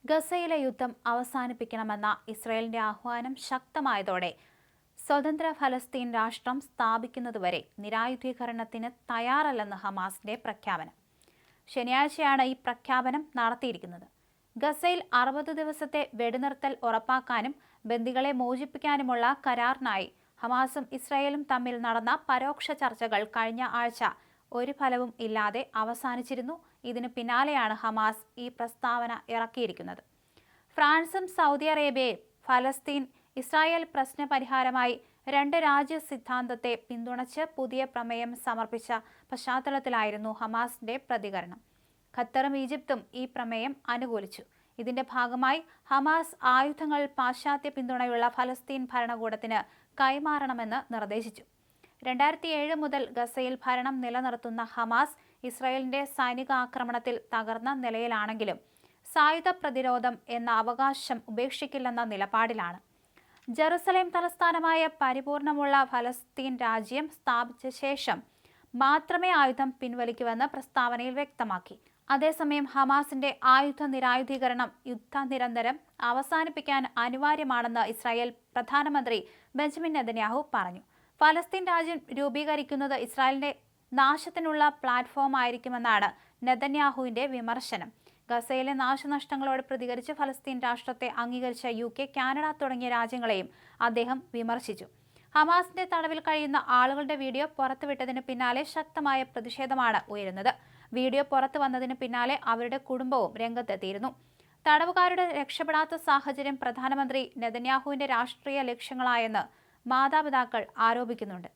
ഗസയിലെ യുദ്ധം അവസാനിപ്പിക്കണമെന്ന ഇസ്രയേലിന്റെ ആഹ്വാനം ശക്തമായതോടെ സ്വതന്ത്ര ഫലസ്തീൻ രാഷ്ട്രം സ്ഥാപിക്കുന്നതുവരെ നിരായുധീകരണത്തിന് തയ്യാറല്ലെന്ന് ഹമാസിന്റെ പ്രഖ്യാപനം. ശനിയാഴ്ചയാണ് ഈ പ്രഖ്യാപനം നടത്തിയിരിക്കുന്നത്. ഗസയിൽ 60 ദിവസത്തെ വെടിനിർത്തൽ ഉറപ്പാക്കാനും ബന്ദികളെ മോചിപ്പിക്കാനുമുള്ള കരാറിനായി ഹമാസും ഇസ്രയേലും തമ്മിൽ നടന്ന പരോക്ഷ ചർച്ചകൾ കഴിഞ്ഞ ആഴ്ച ഒരു ഫലവും ഇല്ലാതെ അവസാനിച്ചിരുന്നു. ഇതിന് പിന്നാലെയാണ് ഹമാസ് ഈ പ്രസ്താവന ഇറക്കിയിരിക്കുന്നത്. ഫ്രാൻസും സൗദി അറേബ്യയും ഫലസ്തീൻ ഇസ്രായേൽ പ്രശ്ന പരിഹാരമായി 2 രാജ്യ സിദ്ധാന്തത്തെ പിന്തുണച്ച് പുതിയ പ്രമേയം സമർപ്പിച്ച പശ്ചാത്തലത്തിലായിരുന്നു ഹമാസിന്റെ പ്രതികരണം. ഖത്തറും ഈജിപ്തും ഈ പ്രമേയം അനുകൂലിച്ചു. ഇതിന്റെ ഭാഗമായി ഹമാസ് ആയുധങ്ങൾ പാശ്ചാത്യ പിന്തുണയുള്ള ഫലസ്തീൻ ഭരണകൂടത്തിന് കൈമാറണമെന്ന് നിർദ്ദേശിച്ചു. 2007 മുതൽ ഗസയിൽ ഭരണം നിലനിർത്തുന്ന ഹമാസ് ഇസ്രായേലിന്റെ സൈനിക ആക്രമണത്തിൽ തകർന്ന നിലയിലാണെങ്കിലും സായുധ പ്രതിരോധം എന്ന അവകാശം ഉപേക്ഷിക്കില്ലെന്ന നിലപാടിലാണ്. ജെറുസലേം തലസ്ഥാനമായ പരിപൂർണമുള്ള ഫലസ്തീൻ രാജ്യം സ്ഥാപിച്ച ശേഷം മാത്രമേ ആയുധം പിൻവലിക്കൂവെന്ന് പ്രസ്താവനയിൽ വ്യക്തമാക്കി. അതേസമയം ഹമാസിന്റെ ആയുധ നിരായുധീകരണം യുദ്ധനിരന്തരം അവസാനിപ്പിക്കാൻ അനിവാര്യമാണെന്ന് ഇസ്രായേൽ പ്രധാനമന്ത്രി ബെഞ്ചമിൻ നെതന്യാഹു പറഞ്ഞു. ഫലസ്തീൻ രാജ്യം രൂപീകരിക്കുന്നത് ഇസ്രായേലിന്റെ നാശത്തിനുള്ള പ്ലാറ്റ്ഫോം ആയിരിക്കുമെന്നാണ് നെതന്യാഹുവിന്റെ വിമർശനം. ഗസയിലെ നാശനഷ്ടങ്ങളോട് പ്രതികരിച്ച് ഫലസ്തീൻ രാഷ്ട്രത്തെ അംഗീകരിച്ച UK, കാനഡ തുടങ്ങിയ രാജ്യങ്ങളെയും അദ്ദേഹം വിമർശിച്ചു. ഹമാസിന്റെ തടവിൽ കഴിയുന്ന ആളുകളുടെ വീഡിയോ പുറത്തുവിട്ടതിന് പിന്നാലെ ശക്തമായ പ്രതിഷേധമാണ് ഉയരുന്നത്. വീഡിയോ പുറത്തു വന്നതിന് പിന്നാലെ അവരുടെ കുടുംബവും രംഗത്തെത്തിയിരുന്നു. തടവുകാരുടെ രക്ഷപ്പെടാത്ത സാഹചര്യം പ്രധാനമന്ത്രി നെതന്യാഹുവിന്റെ രാഷ്ട്രീയ ലക്ഷ്യങ്ങളായെന്ന് മാതാപിതാക്കൾ ആരോപിക്കുന്നുണ്ട്.